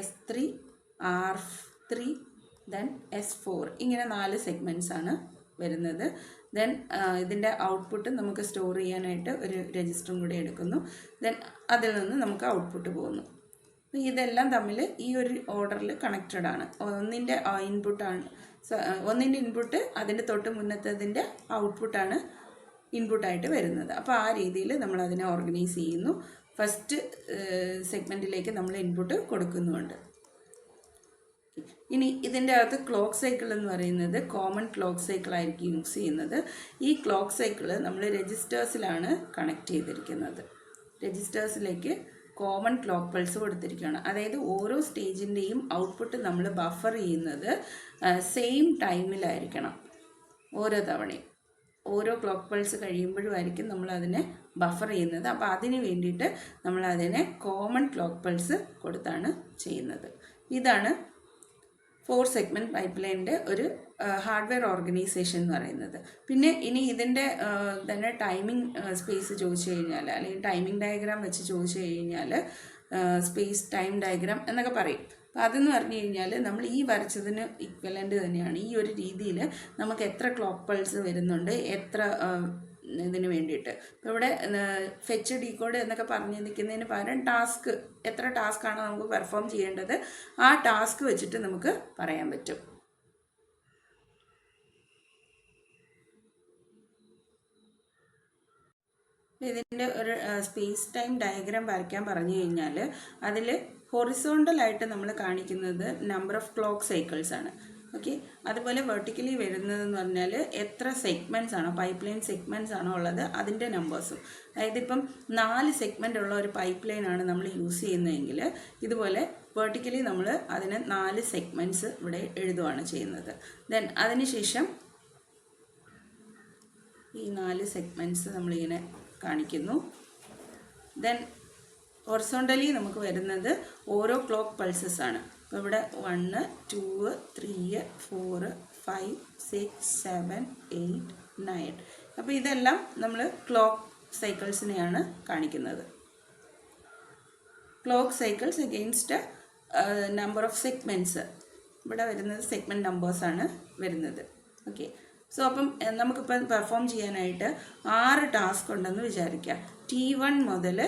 S3, R3, then S4. ഇങ്ങനെ 4 സെഗ്മെൻറ്റ്സ് ആണ് വരുന്നത്. ദെൻ ഇതിൻ്റെ ഔട്ട്പുട്ട് നമുക്ക് സ്റ്റോർ ചെയ്യാനായിട്ട് ഒരു രജിസ്റ്ററും കൂടി എടുക്കുന്നു. ദെൻ അതിൽ നിന്ന് നമുക്ക് ഔട്ട്പുട്ട് പോകുന്നു. അപ്പോൾ ഇതെല്ലാം തമ്മിൽ ഈ ഒരു ഓർഡറിൽ കണക്റ്റഡ് ആണ്. ഒന്നിൻ്റെ ഇൻപുട്ട് അതിൻ്റെ തൊട്ട് മുന്നത്തതിൻ്റെ ഔട്ട്പുട്ടാണ് ഇൻപുട്ടായിട്ട് വരുന്നത്. അപ്പോൾ ആ രീതിയിൽ നമ്മൾ അതിനെ ഓർഗനൈസ് ചെയ്യുന്നു. ഫസ്റ്റ് സെഗ്മെൻറ്റിലേക്ക് നമ്മൾ ഇൻപുട്ട് കൊടുക്കുന്നുമുണ്ട്. ഇനി ഇതിൻ്റെ അകത്ത് ക്ലോക്ക് സൈക്കിൾ എന്ന് പറയുന്നത് കോമൺ ക്ലോക്ക് സൈക്കിളായിരിക്കും യൂസ് ചെയ്യുന്നത്. ഈ ക്ലോക്ക് സൈക്കിൾ നമ്മൾ രജിസ്റ്റേഴ്സിലാണ് കണക്ട് ചെയ്തിരിക്കുന്നത്. രജിസ്റ്റേഴ്സിലേക്ക് കോമൺ ക്ലോക്ക് പൾസ് കൊടുത്തിരിക്കുകയാണ്. അതായത് ഓരോ സ്റ്റേജിൻ്റെയും ഔട്ട്പുട്ട് നമ്മൾ ബഫർ ചെയ്യുന്നത് സെയിം ടൈമിലായിരിക്കണം. ഓരോ തവണയും ഓരോ ക്ലോക്ക് പൾസ് കഴിയുമ്പോഴുമായിരിക്കും നമ്മളതിനെ ബഫർ ചെയ്യുന്നത്. അപ്പോൾ അതിന് വേണ്ടിയിട്ട് നമ്മളതിനെ കോമൺ ക്ലോക്ക് പൾസ് കൊടുത്താണ് ചെയ്യുന്നത്. ഇതാണ് 4 സെഗ്മെൻറ്റ് പൈപ്പ് ലൈനിൻ്റെ ഒരു ഹാർഡ്വെയർ ഓർഗനൈസേഷൻ എന്ന് പറയുന്നത്. പിന്നെ ഇനി ഇതിൻ്റെ തന്നെ ടൈമിംഗ് സ്പേസ് ചോദിച്ചു കഴിഞ്ഞാൽ, അല്ലെങ്കിൽ ടൈമിംഗ് ഡയഗ്രാം വെച്ച് ചോദിച്ചു കഴിഞ്ഞാൽ സ്പേസ് ടൈം ഡയഗ്രാം എന്നൊക്കെ പറയും. അപ്പോൾ അതെന്ന് പറഞ്ഞു കഴിഞ്ഞാൽ നമ്മൾ ഈ വരച്ചതിന് ഇക്വലൻ്റ് തന്നെയാണ്. ഈ ഒരു രീതിയിൽ നമുക്ക് എത്ര ക്ലോക്ക് പൾസ് വരുന്നുണ്ട്, എത്ര ഇതിന് വേണ്ടിയിട്ട്. ഇപ്പോൾ ഇവിടെ ഫെച്ച് ഡീകോഡ് എന്നൊക്കെ പറഞ്ഞു നിൽക്കുന്നതിന് പകരം ടാസ്ക്, എത്ര ടാസ്ക്കാണ് നമുക്ക് പെർഫോം ചെയ്യേണ്ടത്, ആ ടാസ്ക് വെച്ചിട്ട് നമുക്ക് പറയാൻ പറ്റും. ഇതിൻ്റെ ഒരു സ്പേസ് ടൈം ഡയഗ്രാം വരയ്ക്കാൻ പറഞ്ഞു കഴിഞ്ഞാൽ അതിൽ ഹൊറിസോണ്ടലായിട്ട് നമ്മൾ കാണിക്കുന്നത് നമ്പർ ഓഫ് ക്ലോക്ക് സൈക്കിൾസ് ആണ്. ഓക്കെ, അതുപോലെ വെർട്ടിക്കലി വരുന്നതെന്ന് പറഞ്ഞാൽ എത്ര സെഗ്മെൻറ്റ്സ് ആണോ, പൈപ്പ് ലൈൻ സെഗ്മെൻറ്റ്സ് ആണോ ഉള്ളത് അതിൻ്റെ നമ്പേഴ്സും. അതായത് ഇപ്പം 4 സെഗ്മെൻ്റ് ഉള്ള ഒരു പൈപ്പ് ലൈനാണ് നമ്മൾ യൂസ് ചെയ്യുന്നതെങ്കിൽ ഇതുപോലെ വെർട്ടിക്കലി നമ്മൾ അതിന് 4 സെഗ്മെൻറ്റ്സ് ഇവിടെ എഴുതുകയാണ് ചെയ്യുന്നത്. ദെൻ അതിനുശേഷം ഈ 4 സെഗ്മെൻറ്റ്സ് നമ്മളിങ്ങനെ കാണിക്കുന്നു. ദെൻ ഹൊറിസോണ്ടലി നമുക്ക് വരുന്നത് ഓരോ ക്ലോക്ക് പൾസസ് ആണ്. അപ്പോൾ ഇവിടെ 1, 2, 3, 4, 5, 6, 7, 8, 9. അപ്പോൾ ഇതെല്ലാം നമ്മൾ ക്ലോക്ക് സൈക്കിൾസിനെയാണ് കാണിക്കുന്നത്. Clock cycles against number of segments. ഇവിടെ വരുന്നത് സെഗ്മെൻറ്റ് നമ്പേഴ്സാണ് വരുന്നത്. ഓക്കെ, സോ അപ്പം നമുക്കിപ്പം പെർഫോം ചെയ്യാനായിട്ട് 6 ടാസ്ക് ഉണ്ടെന്ന് വിചാരിക്കുക. T1 മുതൽ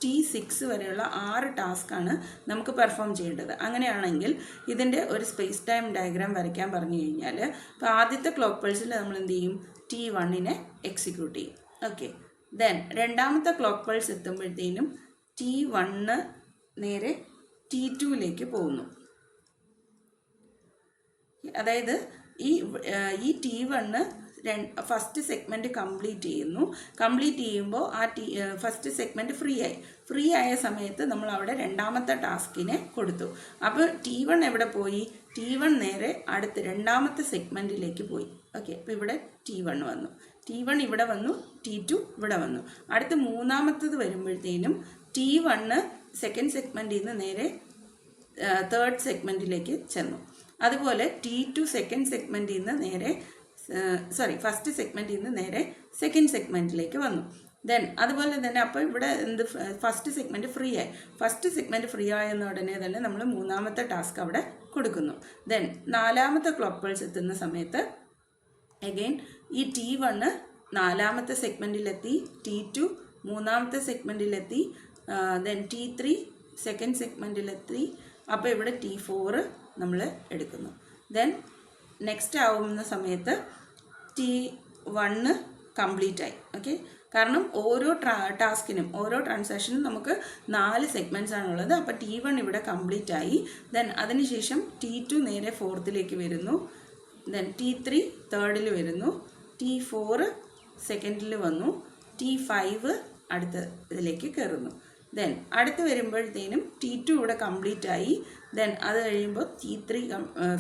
T6 വരെയുള്ള 6 ടാസ്ക്കാണ് നമുക്ക് പെർഫോം ചെയ്യേണ്ടത്. അങ്ങനെയാണെങ്കിൽ ഇതിൻ്റെ ഒരു സ്പേസ് ടൈം ഡയഗ്രാം വരയ്ക്കാൻ പറഞ്ഞു കഴിഞ്ഞാൽ ഇപ്പോൾ ആദ്യത്തെ ക്ലോക്ക് പൾസിൽ നമ്മൾ എന്ത് ചെയ്യും, T1നെ എക്സിക്യൂട്ട് ചെയ്യും. ഓക്കെ, ദെൻ രണ്ടാമത്തെ ക്ലോക്ക് പൾസ് എത്തുമ്പോഴത്തേനും T1 നേരെ T2ലേക്ക് പോകുന്നു. അതായത് ഈ T1 ഫസ്റ്റ് സെഗ്മെൻറ്റ് കംപ്ലീറ്റ് ചെയ്യുമ്പോൾ ആ ഫസ്റ്റ് സെഗ്മെൻറ്റ് ഫ്രീ ആയ സമയത്ത് നമ്മൾ അവിടെ രണ്ടാമത്തെ ടാസ്കിനെ കൊടുത്തു. അപ്പോൾ T1 എവിടെ പോയി, T1 നേരെ അടുത്ത് രണ്ടാമത്തെ സെഗ്മെൻറ്റിലേക്ക് പോയി. ഓക്കെ, അപ്പോൾ ഇവിടെ T1 വന്നു, T1 ഇവിടെ വന്നു, T2 ഇവിടെ വന്നു. അടുത്ത് മൂന്നാമത്തത് വരുമ്പോഴത്തേനും T1 സെക്കൻഡ് സെഗ്മെൻറ്റിൽ നിന്ന് നേരെ തേർഡ് സെഗ്മെൻറ്റിലേക്ക് ചെന്നു. അതുപോലെ T2 സെക്കൻഡ് സെഗ്മെൻറ്റിൽ നിന്ന് നേരെ ഫസ്റ്റ് സെഗ്മെൻറ്റിൽ നിന്ന് നേരെ സെക്കൻഡ് സെഗ്മെൻറ്റിലേക്ക് വന്നു. ദെൻ അതുപോലെ തന്നെ അപ്പോൾ ഇവിടെ ഫസ്റ്റ് സെഗ്മെൻറ്റ് ഫ്രീ ആയി. ഫസ്റ്റ് സെഗ്മെൻറ്റ് ഫ്രീ ആയെന്ന ഉടനെ തന്നെ നമ്മൾ മൂന്നാമത്തെ ടാസ്ക് അവിടെ കൊടുക്കുന്നു. ദെൻ നാലാമത്തെ ക്ലോക്ക് പൾസ് എത്തുന്ന സമയത്ത് അഗെയിൻ ഈ T1 നാലാമത്തെ സെഗ്മെൻറ്റിലെത്തി, T2 മൂന്നാമത്തെ സെഗ്മെൻറ്റിലെത്തി, ദെൻ T3 സെക്കൻഡ് സെഗ്മെൻറ്റിലെത്തി. അപ്പോൾ ഇവിടെ T4 നമ്മൾ എടുക്കുന്നു. ദെൻ നെക്സ്റ്റ് ആവുന്ന സമയത്ത് T1 കംപ്ലീറ്റ് ആയി. ഓക്കെ, കാരണം ഓരോ ടാസ്കിനും ഓരോ ട്രാൻസാക്ഷനും നമുക്ക് 4 സെഗ്മെൻറ്റ്സ് ആണുള്ളത്. അപ്പോൾ T1 ഇവിടെ കംപ്ലീറ്റ് ആയി. ദെൻ അതിനുശേഷം T2 നേരെ ഫോർത്തിലേക്ക് വരുന്നു. ദെൻ T3 തേർഡിൽ വരുന്നു, T4 സെക്കൻഡിൽ വന്നു, T5 അടുത്ത ഇതിലേക്ക് കയറുന്നു. ദെൻ അടുത്ത് വരുമ്പോഴത്തേനും T2 ഇവിടെ കംപ്ലീറ്റ് ആയി. ദെൻ അത് കഴിയുമ്പോൾ T3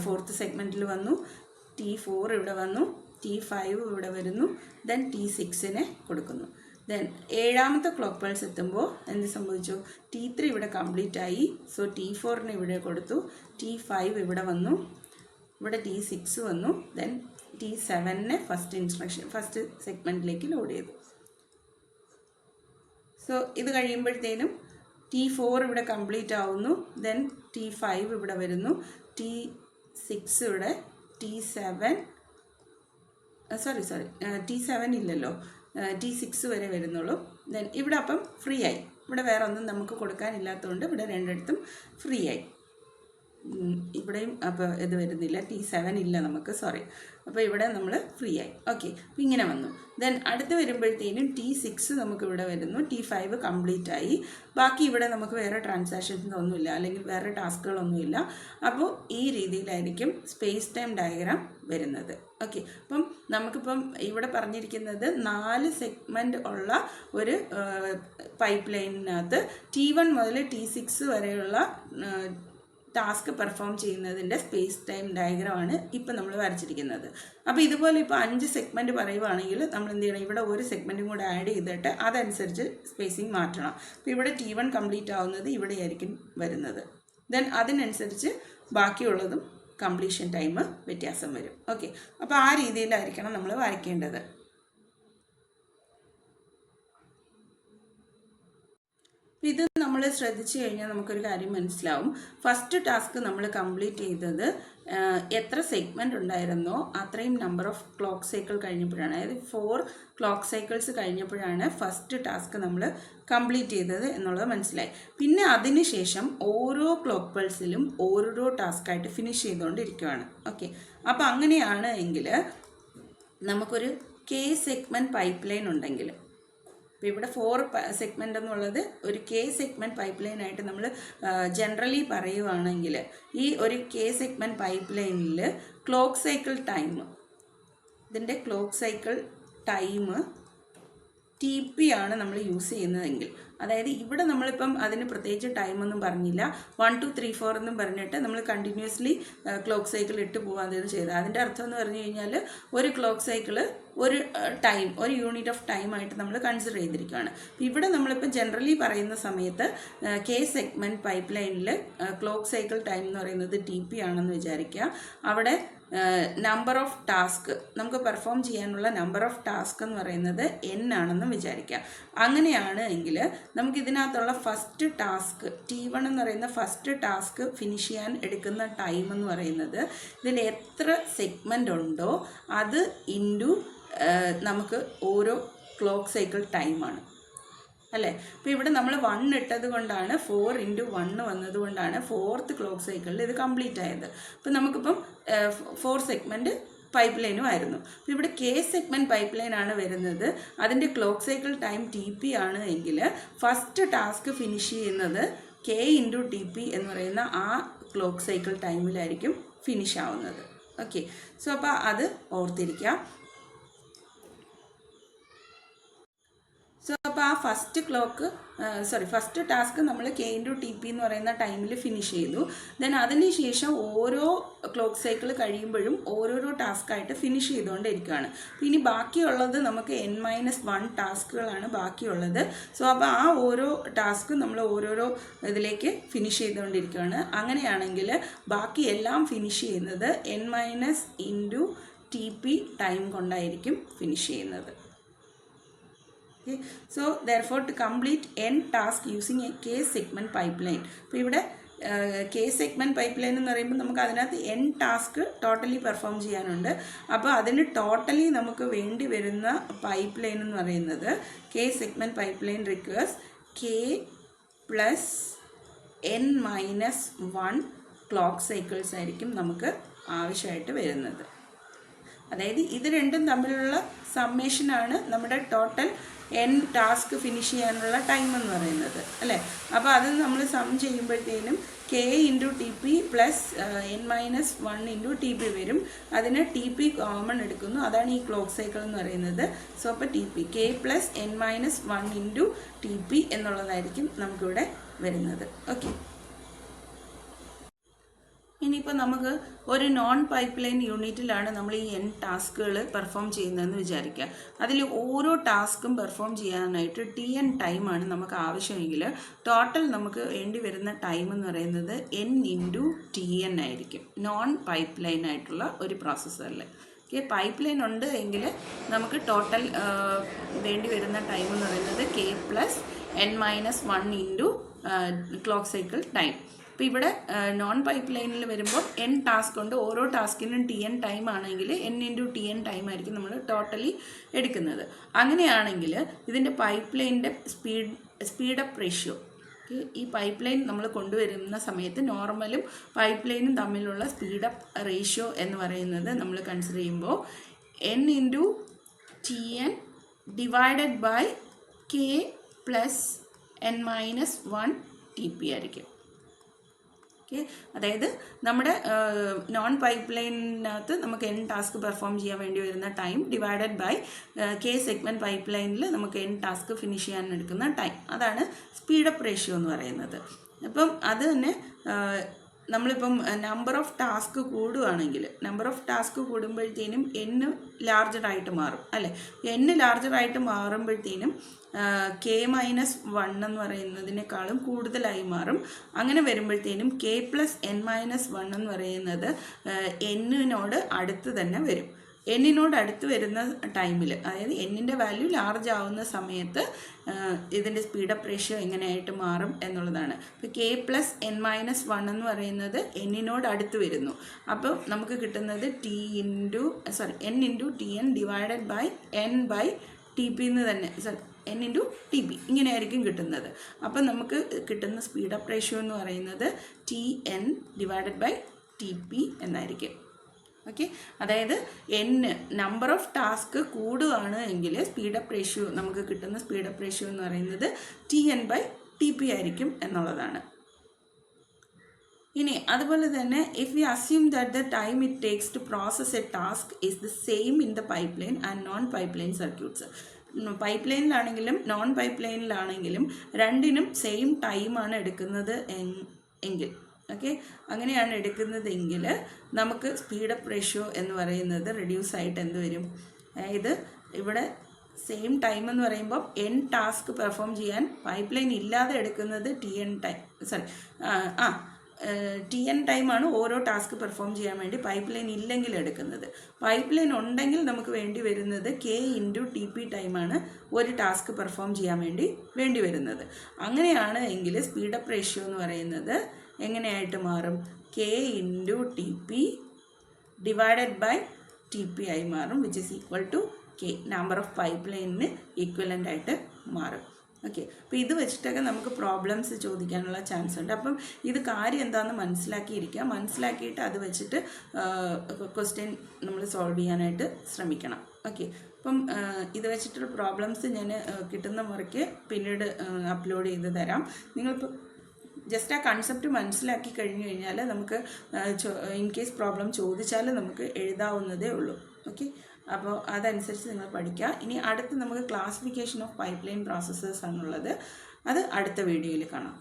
ഫോർത്ത് സെഗ്മെൻറ്റിൽ വന്നു, T4 ഇവിടെ വന്നു, T5 ഇവിടെ വരുന്നു, ദെൻ T6 കൊടുക്കുന്നു. ദെൻ ഏഴാമത്തെ ക്ലോക്ക് പൾസ് എത്തുമ്പോൾ എന്ത് സംഭവിച്ചു? T3 ഇവിടെ കംപ്ലീറ്റ് ആയി. സോ T4 ഇവിടെ കൊടുത്തു, T5 ഇവിടെ വന്നു, ഇവിടെ T6 വന്നു, ദെൻ T7 ഫസ്റ്റ് സെഗ്മെൻറ്റിലേക്ക് ലോഡ് ചെയ്തു. സോ ഇത് കഴിയുമ്പോഴത്തേനും T4 ഇവിടെ കംപ്ലീറ്റ് ആവുന്നു. ദെൻ T5 ഇവിടെ വരുന്നു, T6 ഇവിടെ, T7 ഇല്ലല്ലോ, T6 വരെ വരുന്നുള്ളൂ. ദെൻ ഇവിടെ അപ്പം ഫ്രീ ആയി. ഇവിടെ വേറെ ഒന്നും നമുക്ക് കൊടുക്കാനില്ലാത്തതുകൊണ്ട് ഇവിടെ രണ്ടിടത്തും ഫ്രീ ആയി. ഇവിടെയും അപ്പോൾ ഇത് വരുന്നില്ല, T7 ഇല്ല നമുക്ക്, അപ്പോൾ ഇവിടെ നമ്മൾ ഫ്രീ ആയി. ഓക്കെ, അപ്പോൾ ഇങ്ങനെ വന്നു. ദെൻ അടുത്ത് വരുമ്പോഴത്തേനും T6 നമുക്ക് ഇവിടെ വരുന്നു, T5 കംപ്ലീറ്റ് ആയി. ബാക്കി ഇവിടെ നമുക്ക് വേറെ ട്രാൻസാക്ഷൻസ് ഒന്നുമില്ല, അല്ലെങ്കിൽ വേറെ ടാസ്കുകളൊന്നുമില്ല. അപ്പോൾ ഈ രീതിയിലായിരിക്കും സ്പേസ് ടൈം ഡയഗ്രാം വരുന്നത്. ഓക്കെ, അപ്പം നമുക്കിപ്പം ഇവിടെ പറഞ്ഞിരിക്കുന്നത് 4 സെഗ്മെൻറ്റ് ഉള്ള ഒരു പൈപ്പ് ലൈനിനകത്ത് T1 മുതൽ T6 വരെയുള്ള ടാസ്ക് പെർഫോം ചെയ്യുന്നതിൻ്റെ സ്പേസ് ടൈം ഡയഗ്രാമാണ് ഇപ്പം നമ്മൾ വരച്ചിരിക്കുന്നത്. അപ്പോൾ ഇതുപോലെ ഇപ്പോൾ 5 സെഗ്മെൻറ്റ് പറയുവാണെങ്കിൽ നമ്മൾ എന്ത് ചെയ്യണം? ഇവിടെ ഒരു സെഗ്മെൻറ്റും കൂടെ ആഡ് ചെയ്തിട്ട് അതനുസരിച്ച് സ്പേസിങ് മാറ്റണം. അപ്പോൾ ഇവിടെ T1 കംപ്ലീറ്റ് ആവുന്നത് ഇവിടെയായിരിക്കും വരുന്നത്. ദെൻ അതിനനുസരിച്ച് ബാക്കിയുള്ളതും കംപ്ലീഷൻ ടൈം വ്യത്യാസം വരും. ഓക്കെ, അപ്പോൾ ആ രീതിയിലായിരിക്കണം നമ്മൾ വരയ്ക്കേണ്ടത്. ഇത് നമ്മൾ ശ്രദ്ധിച്ചു കഴിഞ്ഞാൽ നമുക്കൊരു കാര്യം മനസ്സിലാവും. ഫസ്റ്റ് ടാസ്ക് നമ്മൾ കംപ്ലീറ്റ് ചെയ്തത് എത്ര സെഗ്മെൻറ്റ് ഉണ്ടായിരുന്നോ അത്രയും നമ്പർ ഓഫ് ക്ലോക്ക് സൈക്കിൾ കഴിഞ്ഞപ്പോഴാണ്, അതായത് 4 ക്ലോക്ക് സൈക്കിൾസ് കഴിഞ്ഞപ്പോഴാണ് ഫസ്റ്റ് ടാസ്ക് നമ്മൾ കംപ്ലീറ്റ് ചെയ്തത് എന്നുള്ളത് മനസ്സിലായി. പിന്നെ അതിന് ശേഷം ഓരോ ക്ലോക്ക് പൾസിലും ഓരോ ടാസ്ക്കായിട്ട് ഫിനിഷ് ചെയ്തുകൊണ്ടിരിക്കുകയാണ്. ഓക്കെ, അപ്പോൾ അങ്ങനെയാണ് എങ്കിൽ നമുക്കൊരു K സെഗ്മെൻറ്റ് പൈപ്പ് ലൈൻ ഉണ്ടെങ്കിൽ, അപ്പോൾ ഇവിടെ 4 സെഗ്മെൻ്റ് എന്നുള്ളത് ഒരു K സെഗ്മെൻറ്റ് പൈപ്പ് ലൈനായിട്ട് നമ്മൾ ജനറലി പറയുവാണെങ്കിൽ, ഈ ഒരു K സെഗ്മെൻറ്റ് പൈപ്പ് ലൈനിൽ ക്ലോക്ക് സൈക്കിൾ ടൈം, ഇതിൻ്റെ ക്ലോക്ക് സൈക്കിൾ ടൈം TP ആണ് നമ്മൾ യൂസ് ചെയ്യുന്നതെങ്കിൽ, അതായത് ഇവിടെ നമ്മളിപ്പം അതിന് പ്രത്യേകിച്ച് ടൈമൊന്നും പറഞ്ഞില്ല, 1 2 3 4 എന്നും പറഞ്ഞിട്ട് നമ്മൾ കണ്ടിന്യൂസ്ലി ക്ലോക്ക് സൈക്കിൾ ഇട്ട് പോകാതെന്ന് ചെയ്തത്. അതിൻ്റെ അർത്ഥം എന്ന് പറഞ്ഞു കഴിഞ്ഞാൽ ഒരു ക്ലോക്ക് സൈക്കിൾ ഒരു ടൈം, ഒരു യൂണിറ്റ് ഓഫ് ടൈമായിട്ട് നമ്മൾ കൺസിഡർ ചെയ്തിരിക്കുകയാണ്. ഇവിടെ നമ്മളിപ്പോൾ ജനറലി പറയുന്ന സമയത്ത് K സെഗ്മെൻറ്റ് പൈപ്പ് ലൈനിൽ ക്ലോക്ക് സൈക്കിൾ ടൈം എന്ന് പറയുന്നത് TP ആണെന്ന് വിചാരിക്കുക. അവിടെ നമ്പർ ഓഫ് ടാസ്ക് നമുക്ക് പെർഫോം ചെയ്യാനുള്ള നമ്പർ ഓഫ് ടാസ്ക് എന്ന് പറയുന്നത് N ആണെന്ന് വിചാരിക്കുക. അങ്ങനെയാണ് എങ്കിൽ നമുക്ക് ഇതിനകത്തുള്ള ഫസ്റ്റ് ടാസ്ക് T1 എന്ന് പറയുന്ന ഫസ്റ്റ് ടാസ്ക് ഫിനിഷ് ചെയ്യാൻ എടുക്കുന്ന ടൈം എന്ന് പറയുന്നത് ഇതിൽ എത്ര സെഗ്മെൻ്റ് ഉണ്ടോ അത് ഇൻറ്റു നമുക്ക് ഓരോ ക്ലോക്ക് സൈക്കിൾ ടൈമാണ് അല്ലേ. അപ്പോൾ ഇവിടെ നമ്മൾ 1 ഇട്ടത് കൊണ്ടാണ് 4 × 1 വന്നതുകൊണ്ടാണ് 4th ക്ലോക്ക് സൈക്കിളിൽ ഇത് കംപ്ലീറ്റ് ആയത്. അപ്പോൾ നമുക്കിപ്പം 4 സെഗ്മെൻറ്റ് പൈപ്പ് ലൈനും ആയിരുന്നു. അപ്പോൾ ഇവിടെ K സെഗ്മെൻറ്റ് പൈപ്പ് ലൈനാണ് വരുന്നത്. അതിൻ്റെ ക്ലോക്ക് സൈക്കിൾ ടൈം TP ആണ് എങ്കിൽ ഫസ്റ്റ് ടാസ്ക് ഫിനിഷ് ചെയ്യുന്നത് K × TP എന്ന് പറയുന്ന ആ ക്ലോക്ക് സൈക്കിൾ ടൈമിലായിരിക്കും ഫിനിഷ് ആവുന്നത്. ഓക്കെ, സോ അപ്പോൾ അത് ഓർത്തിരിക്കുക. സോ അപ്പോൾ ആ ഫസ്റ്റ് ടാസ്ക് നമ്മൾ K×TP എന്ന് പറയുന്ന ടൈമിൽ ഫിനിഷ് ചെയ്തു. ദെൻ അതിന് ശേഷം ഓരോ ക്ലോക്ക് സൈക്കിൾ കഴിയുമ്പോഴും ഓരോരോ ടാസ്ക്കായിട്ട് ഫിനിഷ് ചെയ്തുകൊണ്ടിരിക്കുകയാണ്. ഇനി ബാക്കിയുള്ളത് നമുക്ക് N-1 ടാസ്കുകളാണ് ബാക്കിയുള്ളത്. സോ അപ്പോൾ ആ ഓരോ ടാസ്ക് നമ്മൾ ഓരോരോ ഇതിലേക്ക് ഫിനിഷ് ചെയ്തുകൊണ്ടിരിക്കുകയാണ്. അങ്ങനെയാണെങ്കിൽ ബാക്കി എല്ലാം ഫിനിഷ് ചെയ്യുന്നത് N-TP ടൈം കൊണ്ടായിരിക്കും ഫിനിഷ് ചെയ്യുന്നത്. Okay. So therefore to complete n task using a k segment pipeline. അപ്പോൾ ഇവിടെ k segment pipeline എന്ന് പറയുമ്പോൾ നമുക്ക് അതിനകത്ത് n ടാസ്ക് ടോട്ടലി പെർഫോം ചെയ്യാനുണ്ട്. അപ്പോൾ അതിന് ടോട്ടലി നമുക്ക് വേണ്ടി വരുന്ന പൈപ്പ് ലൈൻ എന്ന് പറയുന്നത് k segment pipeline requires k plus n-1 clock cycles ആയിരിക്കും നമുക്ക് ആവശ്യമായിട്ട് വരുന്നത്. അതായത് ഇത് രണ്ടും തമ്മിലുള്ള സമ്മേഷനാണ് നമ്മുടെ ടോട്ടൽ n ടാസ്ക് ഫിനിഷ് ചെയ്യാനുള്ള ടൈം എന്ന് പറയുന്നത് അല്ലേ. അപ്പോൾ അത് നമ്മൾ സം ചെയ്യുമ്പോഴത്തേനും K×TP പ്ലസ് N-1 വരും. അതിന് TP കോമൺ എടുക്കുന്നു, അതാണ് ഈ ക്ലോക്ക് സൈക്കിൾ എന്ന് പറയുന്നത്. സോ അപ്പോൾ TP K പ്ലസ് N-1 എന്നുള്ളതായിരിക്കും നമുക്കിവിടെ വരുന്നത്. ഓക്കെ, ഇനിയിപ്പോൾ നമുക്ക് ഒരു നോൺ പൈപ്പ് ലൈൻ യൂണിറ്റിലാണ് നമ്മൾ ഈ n ടാസ്കുകൾ പെർഫോം ചെയ്യുന്നതെന്ന് വിചാരിക്കുക. അതിൽ ഓരോ ടാസ്കും പെർഫോം ചെയ്യാനായിട്ട് Tn ടൈമാണ് നമുക്ക് ആവശ്യമെങ്കിൽ ടോട്ടൽ നമുക്ക് വേണ്ടി വരുന്ന ടൈം എന്ന് പറയുന്നത് n×Tn ആയിരിക്കും. നോൺ പൈപ്പ് ലൈൻ ആയിട്ടുള്ള ഒരു പ്രോസസ്സറിൽ പൈപ്പ് ലൈൻ ഉണ്ട് എങ്കിൽ നമുക്ക് ടോട്ടൽ വേണ്ടി വരുന്ന ടൈം എന്ന് പറയുന്നത് K plus N-1 clock cycle time. അപ്പോൾ ഇവിടെ നോൺ പൈപ്പ് ലൈനിൽ വരുമ്പോൾ n ടാസ്ക് ഉണ്ട്, ഓരോ ടാസ്കിനും Tn ടൈം ആണെങ്കിൽ n×Tn ടൈം ആയിരിക്കും നമ്മൾ ടോട്ടലി എടുക്കുന്നത്. അങ്ങനെയാണെങ്കിൽ ഇതിൻ്റെ പൈപ്പ് ലൈനിൻ്റെ സ്പീഡപ്പ് റേഷ്യോ, ഈ പൈപ്പ് ലൈൻ നമ്മൾ കൊണ്ടുവരുന്ന സമയത്ത് നോർമലും പൈപ്പ് ലൈനും തമ്മിലുള്ള സ്പീഡപ്പ് റേഷ്യോ എന്ന് പറയുന്നത് നമ്മൾ കൺസിഡർ ചെയ്യുമ്പോൾ n×Tn divided by K plus N-1 TP ആയിരിക്കും. ഓക്കെ, അതായത് നമ്മുടെ നോൺ പൈപ്പ് ലൈനിനകത്ത് നമുക്ക് n ടാസ്ക് പെർഫോം ചെയ്യാൻ വേണ്ടി വരുന്ന time divided by K segment pipe ലൈനിൽ നമുക്ക് n ടാസ്ക് ഫിനിഷ് ചെയ്യാൻ എടുക്കുന്ന ടൈം, അതാണ് സ്പീഡപ്പ് റേഷ്യോ എന്ന് പറയുന്നത്. അപ്പം അത് തന്നെ നമ്മളിപ്പം നമ്പർ ഓഫ് ടാസ്ക് കൂടുമ്പോഴത്തേനും n ലാർജറായിട്ട് മാറും അല്ലേ. n ലാർജറായിട്ട് മാറുമ്പോഴത്തേനും K-1 എന്ന് പറയുന്നതിനേക്കാളും കൂടുതലായി മാറും. അങ്ങനെ വരുമ്പോഴത്തേനും K പ്ലസ് N-1 എന്ന് പറയുന്നത് n-നോട് അടുത്ത് തന്നെ വരും. n-നോട് അടുത്ത് വരുന്ന ടൈമിൽ, അതായത് n-ൻ്റെ വാല്യൂ ലാർജ് ആവുന്ന സമയത്ത് ഇതിൻ്റെ സ്പീഡപ്പ് റേഷ്യോ എങ്ങനെയായിട്ട് മാറും എന്നുള്ളതാണ്. ഇപ്പോൾ K പ്ലസ് N-1 എന്ന് പറയുന്നത് n-നോട് അടുത്ത് വരുന്നു. അപ്പോൾ നമുക്ക് കിട്ടുന്നത് n×Tn ഡിവൈഡഡ് ബൈ n/TP എന്ന് തന്നെ n×TP ഇങ്ങനെയായിരിക്കും കിട്ടുന്നത്. അപ്പം നമുക്ക് കിട്ടുന്ന സ്പീഡപ്പ് റേഷ്യോ എന്ന് പറയുന്നത് Tn ഡിവൈഡഡ് ബൈ TP എന്നായിരിക്കും. ഓക്കെ, അതായത് നമ്പർ ഓഫ് ടാസ്ക് കൂടുകയാണ് എങ്കിൽ സ്പീഡപ്പ് റേഷ്യോ നമുക്ക് കിട്ടുന്ന സ്പീഡപ്പ് റേഷ്യോ എന്ന് പറയുന്നത് Tn/TP ആയിരിക്കും എന്നുള്ളതാണ്. ഇനി അതുപോലെ തന്നെ if we assume that the time it takes to process a task is the same in the pipeline and non pipeline circuits. പൈപ്പ് ലൈനിലാണെങ്കിലും നോൺ പൈപ്പ് ലൈനിലാണെങ്കിലും രണ്ടിനും സെയിം ടൈമാണ് എടുക്കുന്നത് എങ്കിൽ, ഓക്കെ, അങ്ങനെയാണ് എടുക്കുന്നതെങ്കിൽ നമുക്ക് സ്പീഡപ്പ് റേഷ്യോ എന്ന് പറയുന്നത് റെഡ്യൂസ് ആയിട്ട് എന്ത് വരും, അതായത് ഇവിടെ സെയിം ടൈം എന്ന് പറയുമ്പോൾ n ടാസ്ക് പെർഫോം ചെയ്യാൻ പൈപ്പ് ലൈൻ ഇല്ലാതെ എടുക്കുന്നത് Tn ടൈമാണ് ഓരോ ടാസ്ക് പെർഫോം ചെയ്യാൻ വേണ്ടി പൈപ്പ് ലൈൻ ഇല്ലെങ്കിൽ എടുക്കുന്നത്. പൈപ്പ് ലൈൻ ഉണ്ടെങ്കിൽ നമുക്ക് വേണ്ടി വരുന്നത് K×TP ടൈമാണ് ഒരു ടാസ്ക് പെർഫോം ചെയ്യാൻ വേണ്ടി വരുന്നത്. അങ്ങനെയാണ് എങ്കിൽ സ്പീഡപ്പ് റേഷ്യോ എന്ന് പറയുന്നത് എങ്ങനെയായിട്ട് മാറും, K×TP ഡിവൈഡഡ് ബൈ TP ആയി മാറും, which is equal to K number of pipe ലൈനിന് ഈക്വലൻ്റ് ആയിട്ട് മാറും. ഓക്കെ, അപ്പോൾ ഇത് വെച്ചിട്ടൊക്കെ നമുക്ക് പ്രോബ്ലംസ് ചോദിക്കാനുള്ള ചാൻസ് ഉണ്ട്. അപ്പം ഇത് കാര്യം എന്താണെന്ന് മനസ്സിലാക്കിയിട്ട് അത് വെച്ചിട്ട് ക്വസ്റ്റ്യൻ നമ്മൾ സോൾവ് ചെയ്യാനായിട്ട് ശ്രമിക്കണം. ഓക്കെ, അപ്പം ഇത് വെച്ചിട്ടുള്ള പ്രോബ്ലംസ് ഞാൻ കിട്ടുന്ന മുറയ്ക്ക് പിന്നീട് അപ്ലോഡ് ചെയ്ത് തരാം. നിങ്ങളിപ്പോൾ ജസ്റ്റ് ആ കൺസെപ്റ്റ് മനസ്സിലാക്കി കഴിഞ്ഞു കഴിഞ്ഞാൽ നമുക്ക് ഇൻ കേസ് പ്രോബ്ലം ചോദിച്ചാൽ നമുക്ക് എഴുതാവുന്നതേ ഉള്ളൂ. ഓക്കെ, അപ്പോൾ അതനുസരിച്ച് നിങ്ങൾ പഠിക്കുക. ഇനി അടുത്ത് നമുക്ക് classification of pipe line processors ആണുള്ളത്. അത് അടുത്ത വീഡിയോയിൽ കാണാം.